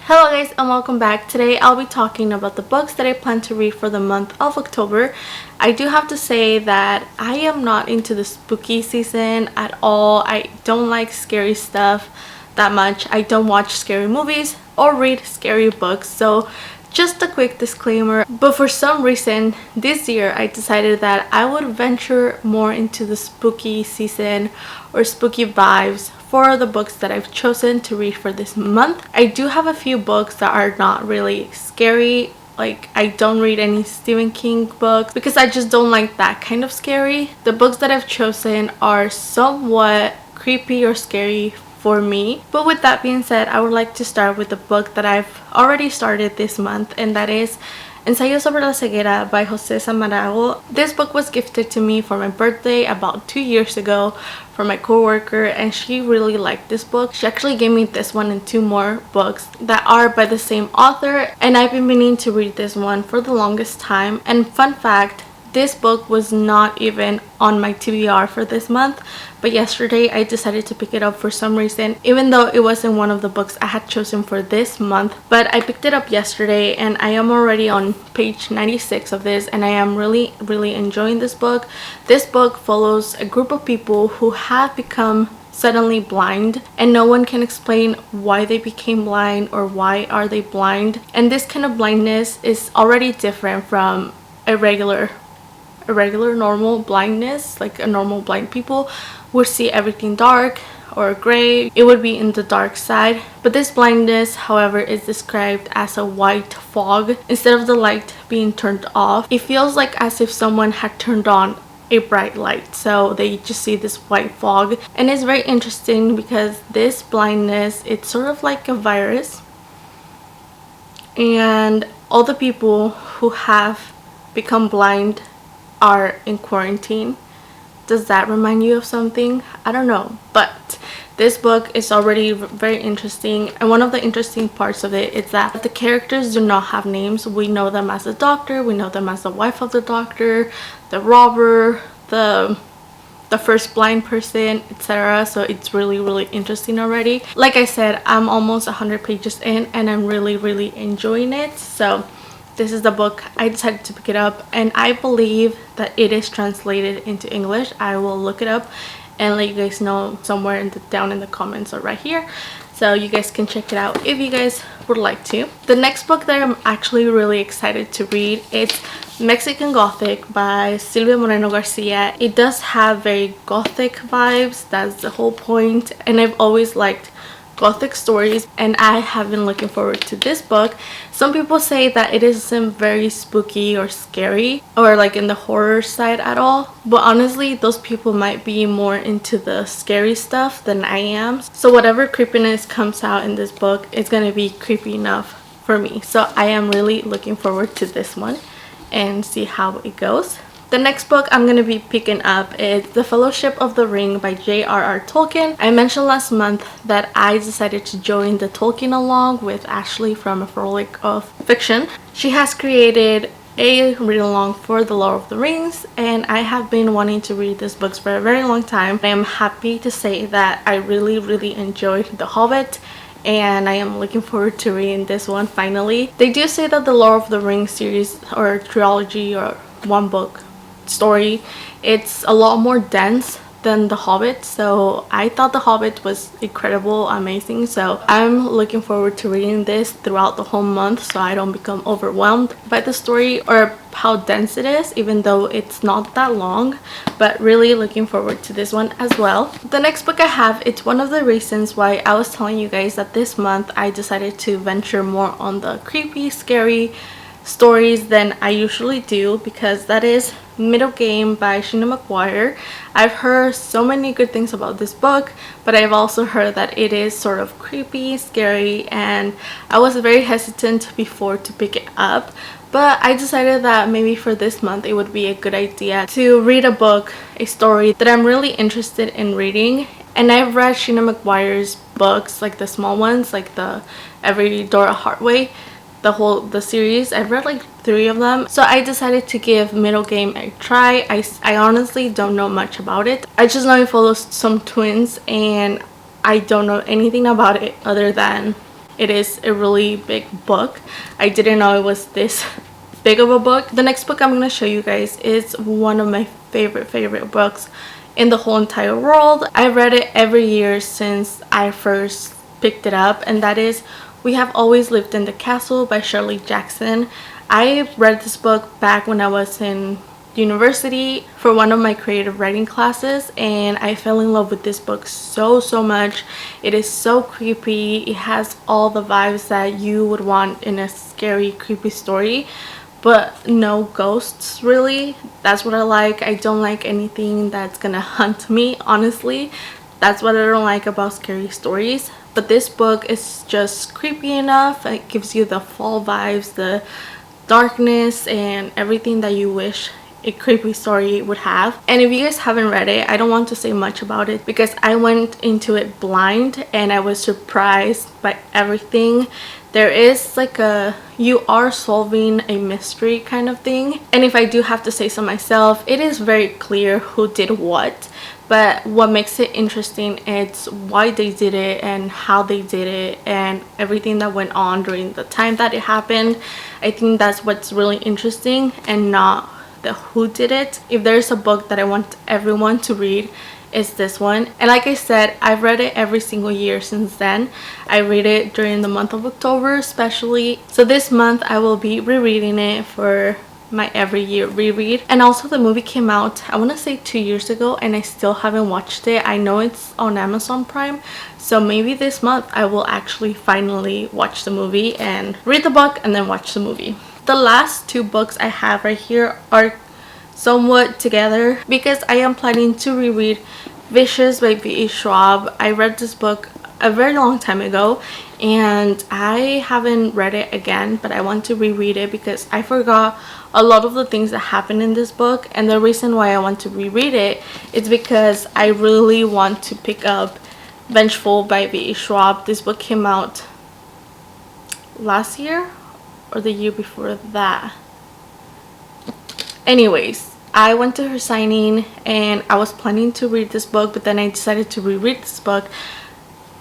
Hello guys and welcome back. Today I'll be talking about the books that I plan to read for the month of October. I do have to say that I am not into the spooky season at all. I don't like scary stuff that much. I don't watch scary movies or read scary books, so just a quick disclaimer. But for some reason this year I decided that I would venture more into the spooky season or spooky vibes for the books that I've chosen to read for this month. I do have a few books that are not really scary. Like, I don't read any Stephen King books because I just don't like that kind of scary. The books that I've chosen are somewhat creepy or scary for me. But with that being said, I would like to start with the book that I've already started this month, and that is Insano Sobera by Jose Samarago. This book was gifted to me for my birthday about 2 years ago from my coworker, and she really liked this book. She actually gave me this one and two more books that are by the same author, and I've been meaning to read this one for the longest time. And fun fact, this book was not even on my TBR for this month, but yesterday I decided to pick it up for some reason, even though it wasn't one of the books I had chosen for this month. But I picked it up yesterday and I am already on page 96 of this, and I am really enjoying this book. This book follows a group of people who have become suddenly blind, and no one can explain why they became blind or why are they blind. And this kind of blindness is already different from a regular normal blindness. Like, a normal blind people would see everything dark or gray. It would be in the dark side. But this blindness, however, is described as a white fog. Instead of the light being turned off, it feels like as if someone had turned on a bright light, so they just see this white fog. And it's very interesting because this blindness, it's sort of like a virus, and all the people who have become blind are in quarantine. Does that remind you of something? I don't know, but this book is already very interesting, and one of the interesting parts of it is that the characters do not have names. We know them as the doctor, we know them as the wife of the doctor, the robber, the first blind person, etc. So it's really interesting already. Like I said, I'm almost 100 pages in and I'm really enjoying it. So this is the book. I decided to pick it up, and I believe that it is translated into English. I will look it up and let you guys know somewhere down in the comments or right here, so you guys can check it out if you guys would like to. The next book that I'm actually really excited to read is Mexican Gothic by Silvia Moreno Garcia. It does have very Gothic vibes, that's the whole point, and I've always liked Gothic stories, and I have been looking forward to this book. Some people say that it isn't very spooky or scary or like in the horror side at all, but honestly those people might be more into the scary stuff than I am. So whatever creepiness comes out in this book is gonna be creepy enough for me. So I am really looking forward to this one and see how it goes. The next book I'm going to be picking up is The Fellowship of the Ring by J.R.R. Tolkien. I mentioned last month that I decided to join the Tolkien along with Ashley from A Frolic of Fiction. She has created a read-along for The Lord of the Rings, and I have been wanting to read these books for a very long time. I am happy to say that I really enjoyed The Hobbit, and I am looking forward to reading this one finally. They do say that the Lord of the Rings series or trilogy or one book story, it's a lot more dense than The Hobbit, so I thought The Hobbit was incredible, amazing. So I'm looking forward to reading this throughout the whole month so I don't become overwhelmed by the story or how dense it is, even though it's not that long. But really looking forward to this one as well. The next book I have, it's one of the reasons why I was telling you guys that this month I decided to venture more on the creepy, scary stories than I usually do, because that is Middle Game by Sheena McGuire. I've heard so many good things about this book, but I've also heard that it is sort of creepy, scary, and I was very hesitant before to pick it up. But I decided that maybe for this month it would be a good idea to read a book, a story that I'm really interested in reading. And I've read Sheena McGuire's books, like the small ones, like the Every Dora Hartway, the series. I've read like 3 of them, so I decided to give Middle Game a try. I honestly don't know much about it. I just know it follows some twins, and I don't know anything about it other than It is a really big book. I didn't know it was this big of a book. The next book I'm going to show you guys is one of my favorite books in the whole entire world. I've read it every year since I first picked it up, and that is We Have Always Lived in the Castle by Shirley Jackson. I read this book back when I was in university for one of my creative writing classes, and I fell in love with this book so much. It is so creepy. It has all the vibes that you would want in a scary, creepy story, but no ghosts really. That's what I like. I don't like anything that's gonna hunt me, honestly. That's what I don't like about scary stories. But this book is just creepy enough. It gives you the fall vibes, the darkness, and everything that you wish a creepy story would have. And if you guys haven't read it, I don't want to say much about it because I went into it blind and I was surprised by everything. There is like you are solving a mystery kind of thing, and if I do have to say so myself, it is very clear who did what. But what makes it interesting is why they did it and how they did it and everything that went on during the time that it happened. I think that's what's really interesting, and not the who did it. If there's a book that I want everyone to read, it's this one. And like I said, I've read it every single year since then. I read it during the month of October especially. So this month I will be rereading it for my every year reread. And also the movie came out, I want to say 2 years ago, and I still haven't watched it. I know it's on Amazon Prime, so maybe this month I will actually finally watch the movie and read the book and then watch the movie. The last two books I have right here are somewhat together because I am planning to reread Vicious by V.E. Schwab. I read this book a very long time ago and I haven't read it again, but I want to reread it because I forgot a lot of the things that happened in this book. And the reason why I want to reread it is because I really want to pick up Vengeful by V.E. Schwab. This book came out last year or the year before that. Anyways, I went to her signing and I was planning to read this book, but then I decided to reread this book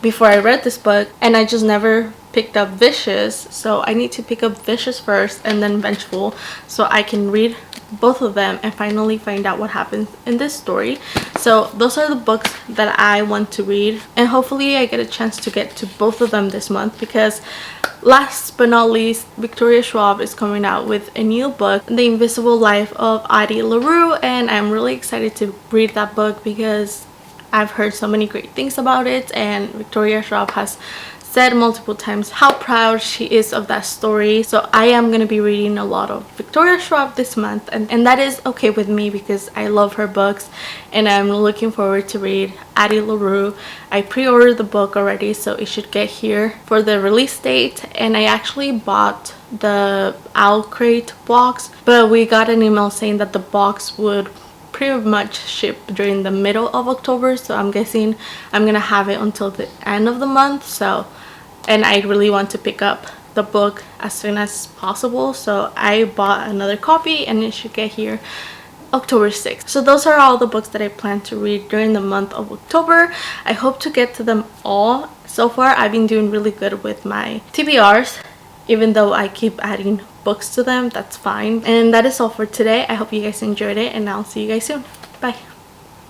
before I read this book, and I just never picked up Vicious. So I need to pick up Vicious first and then Vengeful so I can read both of them and finally find out what happens in this story. So those are the books that I want to read, and hopefully I get a chance to get to both of them this month because last but not least, Victoria Schwab is coming out with a new book, The Invisible Life of Addie LaRue, and I'm really excited to read that book because I've heard so many great things about it, and Victoria Schwab has said multiple times how proud she is of that story. So I am going to be reading a lot of Victoria Schwab this month, and that is okay with me because I love her books and I'm looking forward to read Addie LaRue. I pre-ordered the book already, so it should get here for the release date, and I actually bought the Owl Crate box, but we got an email saying that the box would pretty much ship during the middle of October, so I'm guessing I'm gonna have it until the end of the month. So, and I really want to pick up the book as soon as possible, so I bought another copy and it should get here October 6th. So those are all the books that I plan to read during the month of October. I hope to get to them all. So far I've been doing really good with my TBRs, even though I keep adding books to them. That's fine. And that is all for today. I hope you guys enjoyed it, and I'll see you guys soon. Bye.